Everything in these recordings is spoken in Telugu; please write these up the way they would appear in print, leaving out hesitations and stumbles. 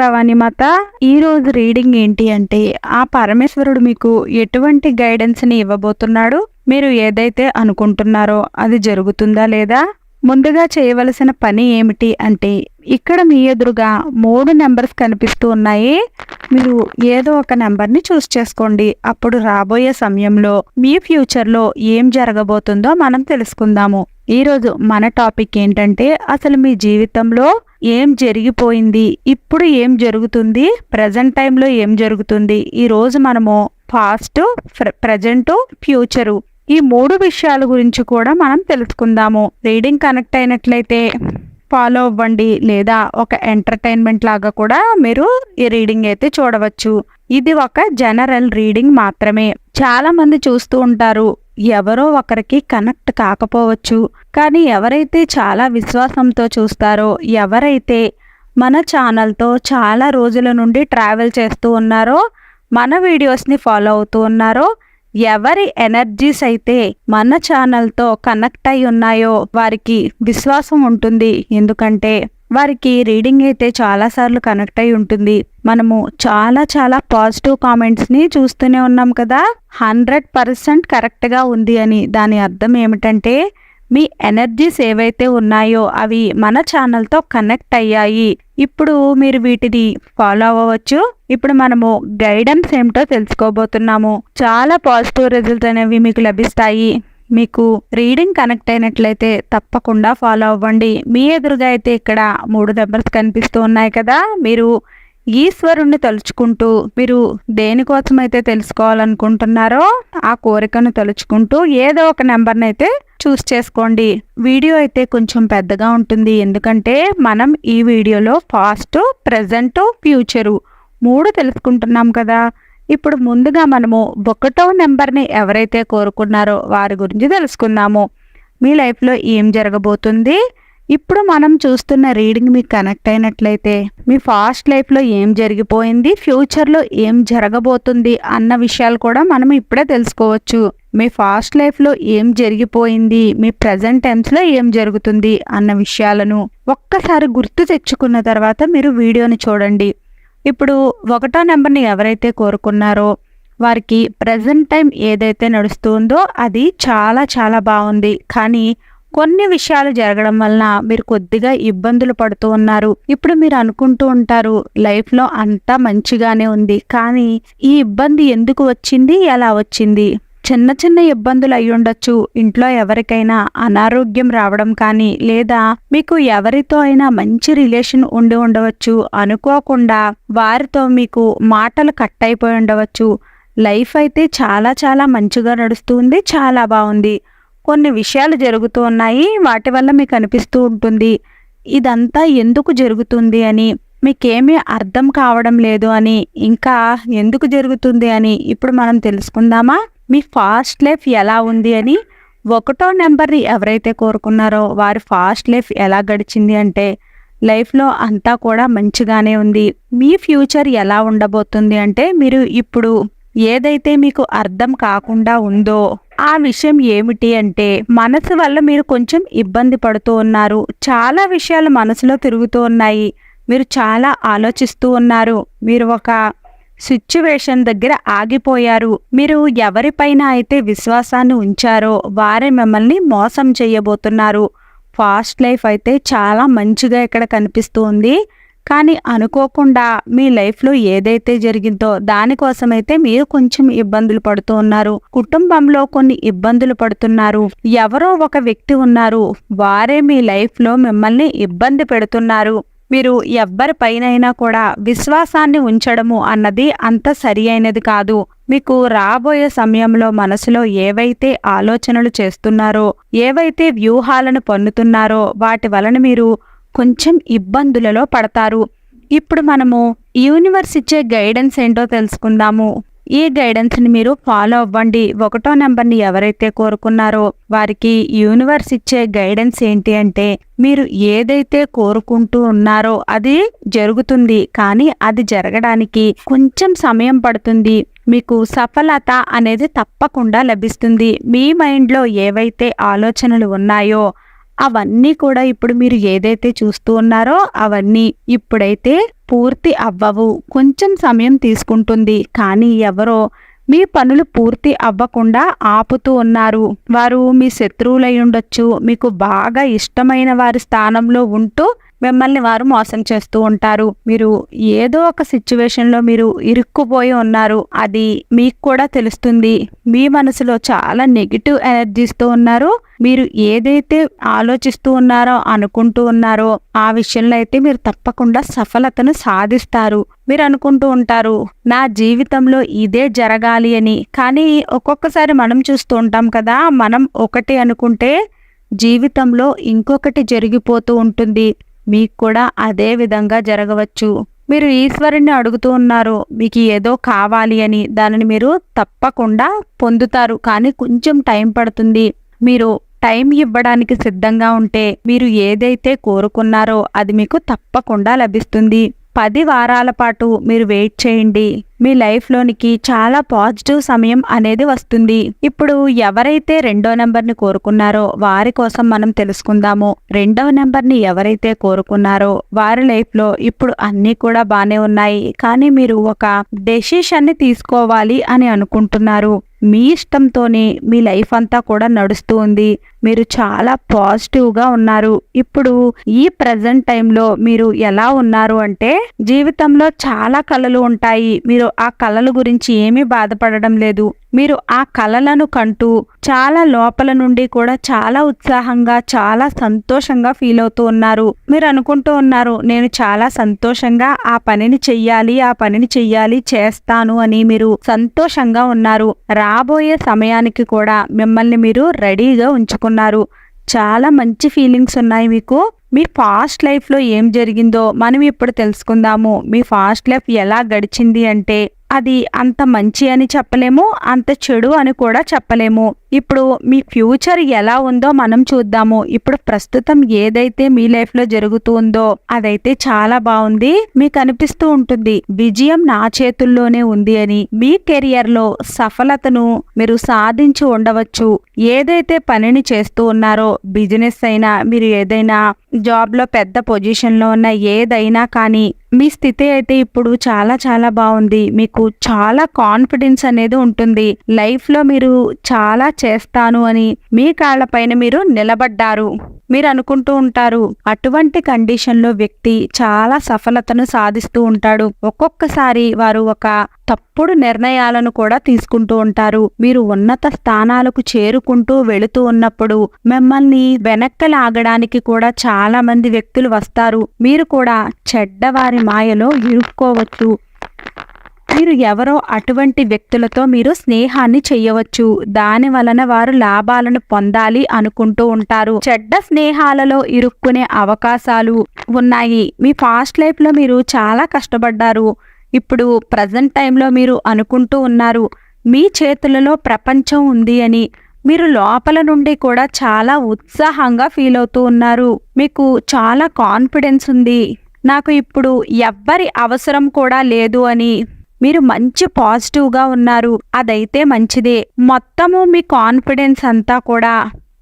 భవానీమాత ఈ రోజు రీడింగ్ ఏంటి అంటే ఆ పరమేశ్వరుడు మీకు ఎటువంటి గైడెన్స్ ని ఇవ్వబోతున్నాడు, మీరు ఏదైతే అనుకుంటున్నారో అది జరుగుతుందా లేదా, ముందుగా చేయవలసిన పని ఏమిటి అంటే ఇక్కడ మీ ఎదురుగా 3 నెంబర్స్ కనిపిస్తూ ఉన్నాయి. మీరు ఏదో ఒక నెంబర్ని చూస్ చేసుకోండి. అప్పుడు రాబోయే సమయంలో మీ ఫ్యూచర్లో ఏం జరగబోతుందో మనం తెలుసుకుందాము. ఈరోజు మన టాపిక్ ఏంటంటే అసలు మీ జీవితంలో ఏం జరిగిపోయింది, ఇప్పుడు ఏం జరుగుతుంది, ప్రజెంట్ టైంలో ఏం జరుగుతుంది, ఈరోజు మనము పాస్ట్, ప్రజెంట్, ఫ్యూచరు ఈ 3 విషయాల గురించి కూడా మనం తెలుసుకుందాము. రీడింగ్ కనెక్ట్ అయినట్లయితే ఫాలో అవ్వండి, లేదా ఒక ఎంటర్టైన్మెంట్ లాగా కూడా మీరు ఈ రీడింగ్ అయితే చూడవచ్చు. ఇది ఒక జనరల్ రీడింగ్ మాత్రమే. చాలా మంది చూస్తూ ఉంటారు, ఎవరో ఒకరికి కనెక్ట్ కాకపోవచ్చు, కానీ ఎవరైతే చాలా విశ్వాసంతో చూస్తారో, ఎవరైతే మన ఛానల్తో చాలా రోజుల నుండి ట్రావెల్ చేస్తూ ఉన్నారో, మన వీడియోస్ని ఫాలో అవుతూ ఉన్నారో, ఎవరి ఎనర్జీస్ అయితే మన ఛానల్తో కనెక్ట్ అయి ఉన్నాయో వారికి విశ్వాసం ఉంటుంది. ఎందుకంటే వారికి రీడింగ్ అయితే చాలాసార్లు కనెక్ట్ అయి ఉంటుంది. మనము చాలా చాలా పాజిటివ్ కామెంట్స్ని చూస్తూనే ఉన్నాం కదా, 100% కరెక్ట్గా ఉంది అని. దాని అర్థం ఏమిటంటే మీ ఎనర్జీస్ ఏవైతే ఉన్నాయో అవి మన ఛానల్తో కనెక్ట్ అయ్యాయి. ఇప్పుడు మీరు వీటిని ఫాలో అవ్వవచ్చు. ఇప్పుడు మనము గైడెన్స్ ఏమిటో తెలుసుకోబోతున్నాము. చాలా పాజిటివ్ రిజల్ట్స్ అనేవి మీకు లభిస్తాయి. మీకు రీడింగ్ కనెక్ట్ అయినట్లయితే తప్పకుండా ఫాలో అవ్వండి. మీ ఎదురుగా అయితే ఇక్కడ 3 నెంబర్స్ కనిపిస్తూ ఉన్నాయి కదా, మీరు ఈశ్వరుణ్ణి తలుచుకుంటూ, మీరు దేనికోసం అయితే తెలుసుకోవాలనుకుంటున్నారో ఆ కోరికను తలుచుకుంటూ ఏదో ఒక నెంబర్ని అయితే చూస్ చేసుకోండి. వీడియో అయితే కొంచెం పెద్దగా ఉంటుంది, ఎందుకంటే మనం ఈ వీడియోలో పాస్ట్, ప్రజెంట్, ఫ్యూచరు 3 తెలుసుకుంటున్నాం కదా. ఇప్పుడు ముందుగా మనము 1వ నెంబర్ని ఎవరైతే కోరుకున్నారో వారి గురించి తెలుసుకుందాము. మీ లైఫ్లో ఏం జరగబోతుంది, ఇప్పుడు మనం చూస్తున్న రీడింగ్ మీకు కనెక్ట్ అయినట్లయితే మీ ఫాస్ట్ లైఫ్లో ఏం జరిగిపోయింది, ఫ్యూచర్లో ఏం జరగబోతుంది అన్న విషయాలు కూడా మనం ఇప్పుడే తెలుసుకోవచ్చు. మీ ఫాస్ట్ లైఫ్లో ఏం జరిగిపోయింది, మీ ప్రజెంట్ టైమ్స్లో ఏం జరుగుతుంది అన్న విషయాలను ఒక్కసారి గుర్తు తెచ్చుకున్న తర్వాత మీరు వీడియోని చూడండి. ఇప్పుడు 1వ నెంబర్ని ఎవరైతే కోరుకున్నారో వారికి ప్రజెంట్ టైం ఏదైతే నడుస్తుందో అది చాలా చాలా బాగుంది. కానీ కొన్ని విషయాలు జరగడం వలన మీరు కొద్దిగా ఇబ్బందులు పడుతూ ఉన్నారు. ఇప్పుడు మీరు అనుకుంటూ ఉంటారు లైఫ్లో అంతా మంచిగానే ఉంది, కానీ ఈ ఇబ్బంది ఎందుకు వచ్చింది, ఎలా వచ్చింది. చిన్న చిన్న ఇబ్బందులు అయి ఉండొచ్చు. ఇంట్లో ఎవరికైనా అనారోగ్యం రావడం కానీ, లేదా మీకు ఎవరితో అయినా మంచి రిలేషన్ ఉండి ఉండవచ్చు, అనుకోకుండా వారితో మీకు మాటలు కట్ అయిపోయి ఉండవచ్చు. లైఫ్ అయితే చాలా చాలా మంచిగా నడుస్తుంది, చాలా బాగుంది. కొన్ని విషయాలు జరుగుతూ ఉన్నాయి, వాటి వల్ల మీకు అనిపిస్తూ ఉంటుంది ఇదంతా ఎందుకు జరుగుతుంది అని, మీకేమీ అర్థం కావడం లేదు అని, ఇంకా ఎందుకు జరుగుతుంది అని. ఇప్పుడు మనం తెలుసుకుందామా మీ ఫాస్ట్ లైఫ్ ఎలా ఉంది అని. 1వ నెంబర్ని ఎవరైతే కోరుకున్నారో వారి ఫాస్ట్ లైఫ్ ఎలా గడిచింది అంటే లైఫ్లో అంతా కూడా మంచిగానే ఉంది. మీ ఫ్యూచర్ ఎలా ఉండబోతుంది అంటే మీరు ఇప్పుడు ఏదైతే మీకు అర్థం కాకుండా ఉందో ఆ విషయం ఏమిటి అంటే మనసు వల్ల మీరు కొంచెం ఇబ్బంది పడుతూ ఉన్నారు. చాలా విషయాలు మనసులో తిరుగుతూ ఉన్నాయి, మీరు చాలా ఆలోచిస్తూ ఉన్నారు, మీరు ఒక సిచ్యువేషన్ దగ్గర ఆగిపోయారు. మీరు ఎవరిపైన అయితే విశ్వాసాన్ని ఉంచారో వారే మిమ్మల్ని మోసం చేయబోతున్నారు. ఫాస్ట్ లైఫ్ అయితే చాలా మంచిగా ఇక్కడ కనిపిస్తూ ఉంది, కానీ అనుకోకుండా మీ లైఫ్లో ఏదైతే జరిగిందో దానికోసమైతే మీరు కొంచెం ఇబ్బందులు పడుతూ ఉన్నారు. కుటుంబంలో కొన్ని ఇబ్బందులు పడుతున్నారు. ఎవరో ఒక వ్యక్తి ఉన్నారు, వారే మీ లైఫ్లో మిమ్మల్ని ఇబ్బంది పెడుతున్నారు. మీరు ఎవ్వరిపైనైనా కూడా విశ్వాసాన్ని ఉంచడము అన్నది అంత సరి అయినది కాదు. మీకు రాబోయే సమయంలో మనసులో ఏవైతే ఆలోచనలు చేస్తున్నారో, ఏవైతే వ్యూహాలను పన్నుతున్నారో వాటి వలన మీరు కొంచెం ఇబ్బందులలో పడతారు. ఇప్పుడు మనము యూనివర్స్ ఇచ్చే గైడెన్స్ ఏంటో తెలుసుకుందాము. ఈ గైడెన్స్ని మీరు ఫాలో అవ్వండి. 1వ నెంబర్ని ఎవరైతే కోరుకున్నారో వారికి యూనివర్స్ ఇచ్చే గైడెన్స్ ఏంటి అంటే మీరు ఏదైతే కోరుకుంటూ ఉన్నారో అది జరుగుతుంది, కానీ అది జరగడానికి కొంచెం సమయం పడుతుంది. మీకు సఫలత అనేది తప్పకుండా లభిస్తుంది. మీ మైండ్లో ఏవైతే ఆలోచనలు ఉన్నాయో అవన్నీ కూడా ఇప్పుడు మీరు ఏదైతే చూస్తూ ఉన్నారో అవన్నీ ఇప్పుడైతే పూర్తి అవ్వవు. కొంచెం సమయం తీసుకుంటుంది. కానీ ఎవరో మీ పనులు పూర్తి అవ్వకుండా ఆపుతూ ఉన్నారు. వారు మీ శత్రువులై ఉండొచ్చు. మీకు బాగా ఇష్టమైన వారి స్థానంలో ఉంటూ మిమ్మల్ని వారు మోసం చేస్తూ ఉంటారు. మీరు ఏదో ఒక సిచ్యువేషన్లో మీరు ఇరుక్కుపోయి ఉన్నారు. అది మీకు కూడా తెలుస్తుంది. మీ మనసులో చాలా నెగిటివ్ ఎనర్జీస్తో ఉన్నారు. మీరు ఏదైతే ఆలోచిస్తూ ఉన్నారో అనుకుంటూ ఉన్నారో ఆ విషయంలో అయితే మీరు తప్పకుండా సఫలతను సాధిస్తారు. మీరు అనుకుంటూ ఉంటారు నా జీవితంలో ఇదే జరగాలి అని. కానీ ఒక్కొక్కసారి మనం చూస్తూ ఉంటాం కదా, మనం ఒకటి అనుకుంటే జీవితంలో ఇంకొకటి జరిగిపోతూ ఉంటుంది. మీకు కూడా అదే విధంగా జరగవచ్చు. మీరు ఈశ్వరుని అడుగుతూ ఉన్నారు మీకు ఏదో కావాలి అని. దానిని మీరు తప్పకుండా పొందుతారు. కానీ కొంచెం టైం పడుతుంది. మీరు టైం ఇవ్వడానికి సిద్ధంగా ఉంటే మీరు ఏదైతే కోరుకున్నారో అది మీకు తప్పకుండా లభిస్తుంది. 10 వారాల పాటు మీరు వెయిట్ చేయండి. మీ లైఫ్లోనికి చాలా పాజిటివ్ సమయం అనేది వస్తుంది. ఇప్పుడు ఎవరైతే 2వ నెంబర్ని కోరుకున్నారో వారి కోసం మనం తెలుసుకుందాము. 2వ నెంబర్ని ఎవరైతే కోరుకున్నారో వారి లైఫ్లో ఇప్పుడు అన్నీ కూడా బాగానే ఉన్నాయి. కానీ మీరు ఒక డెసిషన్ని తీసుకోవాలి అని అనుకుంటున్నారు. మీ ఇష్టంతోనే మీ లైఫ్ అంతా కూడా నడుస్తూ ఉంది. మీరు చాలా పాజిటివ్గా ఉన్నారు. ఇప్పుడు ఈ ప్రజెంట్ టైంలో మీరు ఎలా ఉన్నారు అంటే జీవితంలో చాలా కలలు ఉంటాయి. మీరు ఆ కలల గురించి ఏమీ బాధపడడం లేదు. మీరు ఆ కలలను కంటూ చాలా లోపల నుండి కూడా చాలా ఉత్సాహంగా చాలా సంతోషంగా ఫీల్ అవుతూ ఉన్నారు. మీరు అనుకుంటూ ఉన్నారు నేను చాలా సంతోషంగా ఆ పనిని చెయ్యాలి చేస్తాను అని మీరు సంతోషంగా ఉన్నారు. రాబోయే సమయానికి కూడా మిమ్మల్ని మీరు రెడీగా ఉంచుకున్నారు. చాలా మంచి ఫీలింగ్స్ ఉన్నాయి మీకు. మీ ఫాస్ట్ లైఫ్లో ఏం జరిగిందో మనం ఇప్పుడు తెలుసుకుందాము. మీ ఫాస్ట్ లైఫ్ ఎలా గడిచింది అంటే అది అంత మంచి అని చెప్పలేము, అంత చెడు అని కూడా చెప్పలేము. ఇప్పుడు మీ ఫ్యూచర్ ఎలా ఉందో మనం చూద్దాము. ఇప్పుడు ప్రస్తుతం ఏదైతే మీ లైఫ్లో జరుగుతుందో అదైతే చాలా బాగుంది. మీకు అనిపిస్తూ ఉంటుంది విజయం నా చేతుల్లోనే ఉంది అని. మీ కెరియర్లో సఫలతను మీరు సాధించి ఉండవచ్చు. ఏదైతే పనిని చేస్తూ ఉన్నారో బిజినెస్ అయినా, మీరు ఏదైనా జాబ్లో పెద్ద పొజిషన్లో ఉన్న ఏదైనా కానీ మీ స్థితి అయితే ఇప్పుడు చాలా చాలా బాగుంది. మీకు చాలా కాన్ఫిడెన్స్ అనేది ఉంటుంది. లైఫ్లో మీరు చాలా చేస్తాను అని మీ కాళ్ళపైన మీరు నిలబడ్డారు. మీరు అనుకుంటూ ఉంటారు అటువంటి కండిషన్లో వ్యక్తి చాలా సఫలతను సాధిస్తూ ఉంటాడు. ఒక్కొక్కసారి వారు ఒక తప్పుడు నిర్ణయాలను కూడా తీసుకుంటూ ఉంటారు. మీరు ఉన్నత స్థానాలకు చేరుకుంటూ వెళుతూ ఉన్నప్పుడు మిమ్మల్ని వెనక్కి లాగడానికి కూడా చాలా మంది వ్యక్తులు వస్తారు. మీరు కూడా చెడ్డవారి మాయలో ఇరుక్కోవచ్చు. మీరు ఎవరో అటువంటి వ్యక్తులతో మీరు స్నేహాన్ని చేయవచ్చు. దాని వలన వారు లాభాలను పొందాలి అనుకుంటూ ఉంటారు. చెడ్డ స్నేహాలలో ఇరుక్కునే అవకాశాలు ఉన్నాయి. మీ ఫాస్ట్ లైఫ్లో మీరు చాలా కష్టపడ్డారు. ఇప్పుడు ప్రజెంట్ టైంలో మీరు అనుకుంటూ ఉన్నారు మీ చేతులలో ప్రపంచం ఉంది అని. మీరు లోపల నుండి కూడా చాలా ఉత్సాహంగా ఫీల్ అవుతూ ఉన్నారు. మీకు చాలా కాన్ఫిడెన్స్ ఉంది. నాకు ఇప్పుడు ఎవ్వరి అవసరం కూడా లేదు అని మీరు మంచి పాజిటివ్గా ఉన్నారు. అదైతే మంచిదే. మొత్తము మీ కాన్ఫిడెన్స్ అంతా కూడా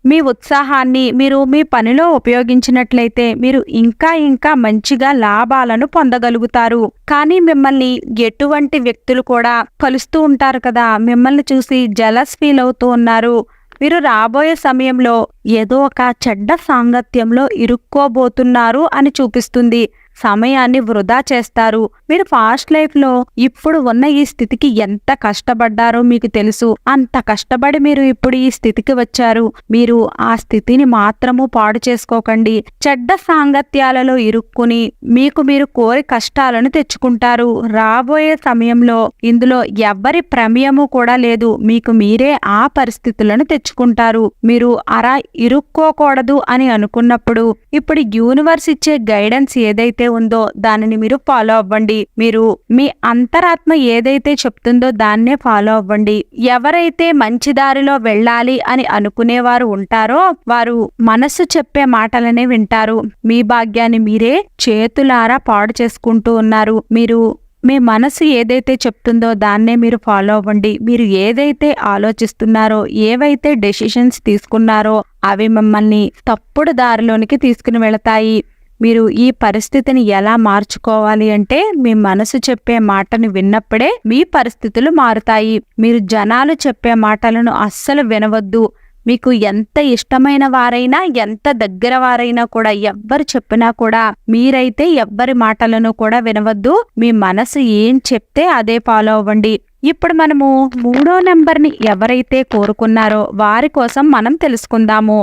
మీ ఉత్సాహాన్ని మీరు మీ పనిలో ఉపయోగించినట్లయితే మీరు ఇంకా ఇంకా మంచిగా లాభాలను పొందగలుగుతారు. కానీ మిమ్మల్ని ఎటువంటి వ్యక్తులు కూడా కలుస్తూ ఉంటారు కదా, మిమ్మల్ని చూసి జలస్ ఫీల్ అవుతూ ఉన్నారు. మీరు రాబోయే సమయంలో ఏదో ఒక చెడ్డ సాంగత్యంలో ఇరుక్కోబోతున్నారు అని చూపిస్తుంది. సమయాన్ని వృధా చేస్తారు. మీరు ఫాస్ట్ లైఫ్లో ఇప్పుడు ఉన్న ఈ స్థితికి ఎంత కష్టపడ్డారో మీకు తెలుసు. అంత కష్టపడి మీరు ఇప్పుడు ఈ స్థితికి వచ్చారు. మీరు ఆ స్థితిని మాత్రము పాడు చేసుకోకండి. చెడ్డ సాంగత్యాలలో ఇరుక్కుని మీకు మీరు కోరి కష్టాలను తెచ్చుకుంటారు. రాబోయే సమయంలో ఇందులో ఎవ్వరి ప్రమేయము కూడా లేదు. మీకు మీరే ఆ పరిస్థితులను తెచ్చుకుంటారు. మీరు అలా ఇరుక్కోకూడదు అని అనుకున్నప్పుడు ఇప్పుడు యూనివర్స్ ఇచ్చే గైడెన్స్ ఏదైతే ఉందో దానిని మీరు ఫాలో అవ్వండి. మీరు మీ అంతరాత్మ ఏదైతే చెప్తుందో దాన్నే ఫాలో అవ్వండి. ఎవరైతే మంచి దారిలో వెళ్ళాలి అని అనుకునేవారు ఉంటారో వారు మనసు చెప్పే మాటలనే వింటారు. మీ భాగ్యాన్ని మీరే చేతులారా పాడు చేసుకుంటూ ఉన్నారు. మీరు మీ మనసు ఏదైతే చెప్తుందో దాన్నే మీరు ఫాలో అవ్వండి. మీరు ఏదైతే ఆలోచిస్తున్నారో, ఏవైతే డెసిషన్స్ తీసుకున్నారో అవి మిమ్మల్ని తప్పుడు దారిలోనికి తీసుకుని వెళతాయి. మీరు ఈ పరిస్థితిని ఎలా మార్చుకోవాలి అంటే, మీ మనసు చెప్పే మాటను విన్నప్పుడే మీ పరిస్థితులు మారుతాయి. మీరు జనాలు చెప్పే మాటలను అస్సలు వినవద్దు. మీకు ఎంత ఇష్టమైన వారైనా, ఎంత దగ్గర వారైనా కూడా, ఎవ్వరు చెప్పినా కూడా మీరైతే ఎవ్వరి మాటలను కూడా వినవద్దు. మీ మనసు ఏం చెప్తే అదే ఫాలో అవ్వండి. ఇప్పుడు మనము 3వ నెంబర్ని ఎవరైతే కోరుకున్నారో వారి కోసం మనం తెలుసుకుందాము.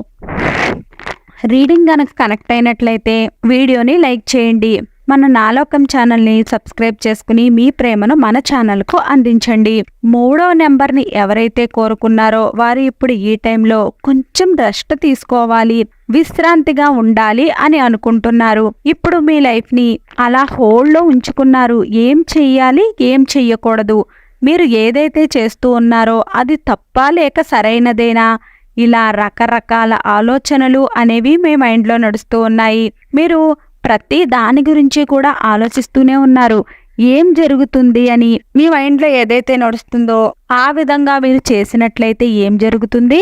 రీడింగ్ గనక కనెక్ట్ అయినట్లయితే వీడియోని లైక్ చేయండి. మన నాలోకం ఛానల్ని సబ్స్క్రైబ్ చేసుకుని మీ ప్రేమను మన ఛానల్కు అందించండి. 3వ నెంబర్ని ఎవరైతే కోరుకున్నారో వారు ఇప్పుడు ఈ టైంలో కొంచెం రెస్ట్ తీసుకోవాలి, విశ్రాంతిగా ఉండాలి అని అనుకుంటున్నారు. ఇప్పుడు మీ లైఫ్ని అలా హోల్డ్లో ఉంచుకున్నారు. ఏం చెయ్యాలి, ఏం చెయ్యకూడదు, మీరు ఏదైతే చేస్తూ ఉన్నారో అది తప్పా లేక సరైనదేనా, ఇలా రకరకాల ఆలోచనలు అనేవి మీ మైండ్లో నడుస్తూ ఉన్నాయి. మీరు ప్రతి దాని గురించి కూడా ఆలోచిస్తూనే ఉన్నారు. ఏం జరుగుతుంది అని మీ మైండ్లో ఏదైతే నడుస్తుందో ఆ విధంగా మీరు చేసినట్లయితే ఏం జరుగుతుంది,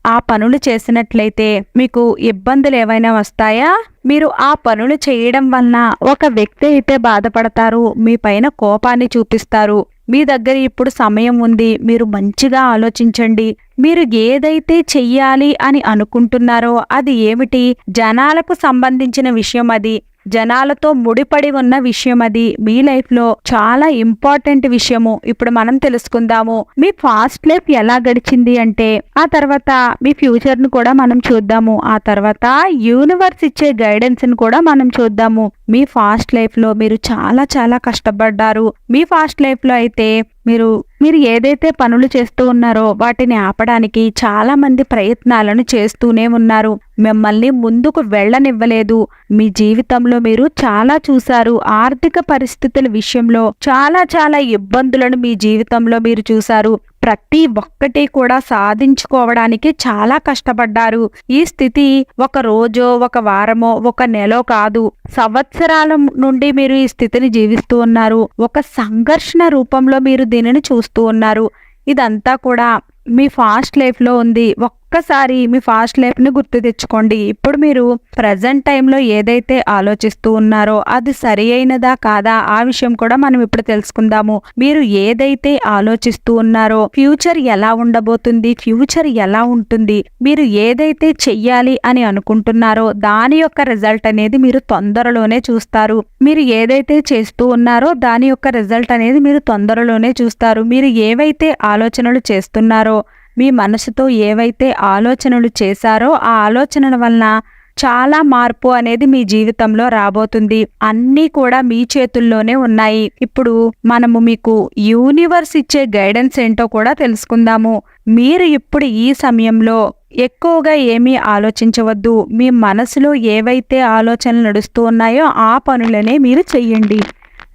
ఆ పనులు చేసినట్లయితే మీకు ఇబ్బందులు ఏవైనా వస్తాయా, మీరు ఆ పనులు చేయడం వలన ఒక వ్యక్తి అయితే బాధపడతారు, మీ పైన కోపాన్ని చూపిస్తారు. మీ దగ్గర ఇప్పుడు సమయం ఉంది, మీరు మంచిగా ఆలోచించండి. మీరు ఏదైతే చెయ్యాలి అని అనుకుంటున్నారో అది ఏమిటి, జనాలకు సంబంధించిన విషయం, అది జనాలతో ముడిపడి ఉన్న విషయం, అది మీ లైఫ్లో చాలా ఇంపార్టెంట్ విషయము. ఇప్పుడు మనం తెలుసుకుందాము. మీ ఫాస్ట్ లైఫ్ ఎలా గడిచింది అంటే, ఆ తర్వాత మీ ఫ్యూచర్ను కూడా మనం చూద్దాము. ఆ తర్వాత యూనివర్స్ ఇచ్చే గైడెన్స్ని కూడా మనం చూద్దాము. మీ ఫాస్ట్ లైఫ్లో మీరు చాలా చాలా కష్టపడ్డారు. మీ ఫాస్ట్ లైఫ్లో అయితే మీరు ఏదైతే పనులు చేస్తూ ఉన్నారో వాటిని ఆపడానికి చాలా మంది ప్రయత్నాలను చేస్తూనే ఉన్నారు. మిమ్మల్ని ముందుకు వెళ్ళనివ్వలేదు. మీ జీవితంలో మీరు చాలా చూశారు. ఆర్థిక పరిస్థితుల విషయంలో చాలా చాలా ఇబ్బందులను మీ జీవితంలో మీరు చూశారు. ప్రతి ఒక్కటి కూడా సాధించుకోవడానికి చాలా కష్టపడ్డారు. ఈ స్థితి ఒక రోజో, ఒక వారమో, ఒక నెలో కాదు, సంవత్సరాల నుండి మీరు ఈ స్థితిని జీవిస్తూ ఉన్నారు. ఒక సంఘర్షణ రూపంలో మీరు దీనిని చూస్తూ ఉన్నారు. ఇదంతా కూడా మీ ఫాస్ట్ లైఫ్లో ఉంది. ఒక్కసారి మీ ఫాస్ట్ లైఫ్ని గుర్తు తెచ్చుకోండి. ఇప్పుడు మీరు ప్రజెంట్ టైంలో ఏదైతే ఆలోచిస్తూ ఉన్నారో అది సరి అయినదా కాదా ఆ విషయం కూడా మనం ఇప్పుడు తెలుసుకుందాము. మీరు ఏదైతే ఆలోచిస్తూ ఉన్నారో ఫ్యూచర్ ఎలా ఉండబోతుంది, ఫ్యూచర్ ఎలా ఉంటుంది, మీరు ఏదైతే చెయ్యాలి అని అనుకుంటున్నారో దాని యొక్క రిజల్ట్ అనేది మీరు తొందరలోనే చూస్తారు. మీరు ఏదైతే చేస్తూ ఉన్నారో దాని యొక్క రిజల్ట్ అనేది మీరు తొందరలోనే చూస్తారు. మీరు ఏవైతే ఆలోచనలు చేస్తున్నారో, మీ మనసుతో ఏవైతే ఆలోచనలు చేశారో ఆ ఆలోచనల వలన చాలా మార్పు అనేది మీ జీవితంలో రాబోతుంది. అన్నీ కూడా మీ చేతుల్లోనే ఉన్నాయి. ఇప్పుడు మనము మీకు యూనివర్స్ ఇచ్చే గైడెన్స్ ఏంటో కూడా తెలుసుకుందాము. మీరు ఇప్పుడు ఈ సమయంలో ఎక్కువగా ఏమీ ఆలోచించవద్దు. మీ మనసులో ఏవైతే ఆలోచనలు నడుస్తూ ఉన్నాయో ఆ పనులనే మీరు చెయ్యండి.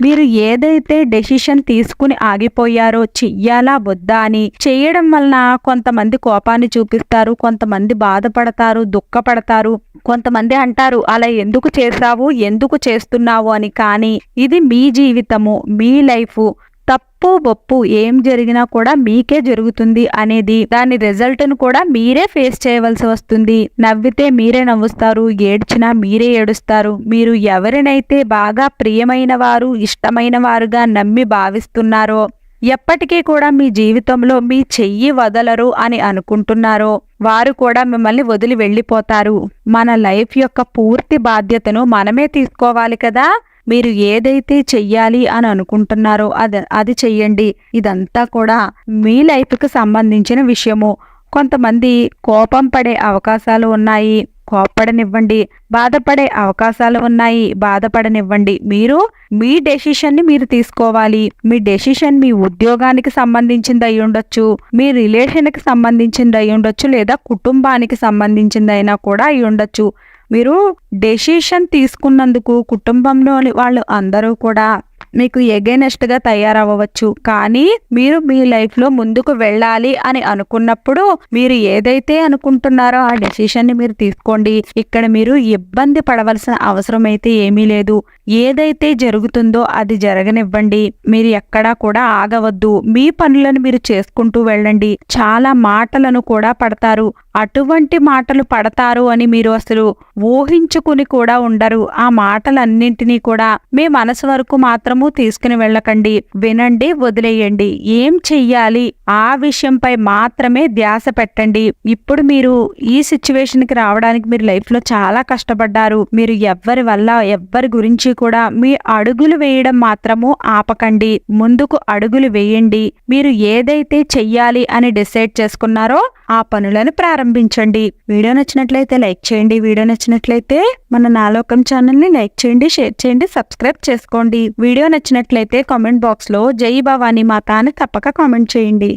మీరు ఏదైతే డెసిషన్ తీసుకుని ఆగిపోయారో, చెయ్యాలా వద్దా అని, చేయడం వలన కొంతమంది కోపాన్ని చూపిస్తారు, కొంతమంది బాధపడతారు, దుఃఖపడతారు, కొంతమంది అంటారు అలా ఎందుకు చేసావు, ఎందుకు చేస్తున్నావు అని. కానీ ఇది మీ జీవితము, మీ లైఫ్. తప్పు ఒప్పు ఏం జరిగినా కూడా మీకే జరుగుతుంది అనేది, దాని రిజల్ట్ను కూడా మీరే ఫేస్ చేయవలసి వస్తుంది. నవ్వితే మీరే నవ్వుస్తారు, ఏడ్చినా మీరే ఏడుస్తారు. మీరు ఎవరినైతే బాగా ప్రియమైన వారు, ఇష్టమైన వారుగా నమ్మి భావిస్తున్నారో, ఎప్పటికీ కూడా మీ జీవితంలో మీ చెయ్యి వదలరు అని అనుకుంటున్నారో వారు కూడా మిమ్మల్ని వదిలి వెళ్ళిపోతారు. మన లైఫ్ యొక్క పూర్తి బాధ్యతను మనమే తీసుకోవాలి కదా. మీరు ఏదైతే చెయ్యాలి అని అనుకుంటున్నారో అది చెయ్యండి. ఇదంతా కూడా మీ లైఫ్కి సంబంధించిన విషయము. కొంతమంది కోపం పడే అవకాశాలు ఉన్నాయి, కోపడనివ్వండి. బాధపడే అవకాశాలు ఉన్నాయి, బాధపడనివ్వండి. మీరు మీ డెసిషన్ని మీరు తీసుకోవాలి. మీ డెసిషన్ మీ ఉద్యోగానికి సంబంధించింది అయి ఉండొచ్చు, మీ రిలేషన్కి సంబంధించింది అయి ఉండొచ్చు, లేదా కుటుంబానికి సంబంధించిందైనా కూడా అయి ఉండొచ్చు. మీరు డెసిషన్ తీసుకున్నందుకు కుటుంబంలోని వాళ్ళు అందరూ కూడా మీకు ఎగైనెస్ట్ గా తయారవ్వచ్చు. కానీ మీరు మీ లైఫ్ లో ముందుకు వెళ్ళాలి అని అనుకున్నప్పుడు మీరు ఏదైతే అనుకుంటున్నారో ఆ డెసిషన్ ని మీరు తీసుకోండి. ఇక్కడ మీరు ఇబ్బంది పడవలసిన అవసరం అయితే ఏమీ లేదు. ఏదైతే జరుగుతుందో అది జరగనివ్వండి. మీరు ఎక్కడా కూడా ఆగవద్దు. మీ పనులను మీరు చేసుకుంటూ వెళ్ళండి. చాలా మాటలను కూడా పడతారు. అటువంటి మాటలు పడతారు అని మీరు అసలు ఊహించుకుని కూడా ఉండరు. ఆ మాటలన్నింటినీ కూడా మీ మనసు వరకు మాత్రము తీసుకుని వెళ్ళకండి. వినండి, వదిలేయండి. ఏం చెయ్యాలి ఆ విషయంపై మాత్రమే ధ్యాస పెట్టండి. ఇప్పుడు మీరు ఈ సిచ్యువేషన్ కి రావడానికి మీరు లైఫ్ లో చాలా కష్టపడ్డారు. మీరు ఎవ్వరి వల్ల ఎవ్వరి గురించి కూడా మీ అడుగులు వేయడం మాత్రము ఆపకండి. ముందుకు అడుగులు వేయండి. మీరు ఏదైతే చెయ్యాలి అని డిసైడ్ చేసుకున్నారో ఆ పనులను ప్రారంభించండి. వీడియో నచ్చినట్లయితే లైక్ చేయండి. వీడియో నచ్చినట్లయితే మన నాలోకం ఛానల్ ని లైక్ చేయండి, షేర్ చేయండి, సబ్స్క్రైబ్ చేసుకోండి. వీడియో నచ్చినట్లయితే కామెంట్ బాక్స్ లో జై భవానీ మాత అని తప్పక కామెంట్ చేయండి.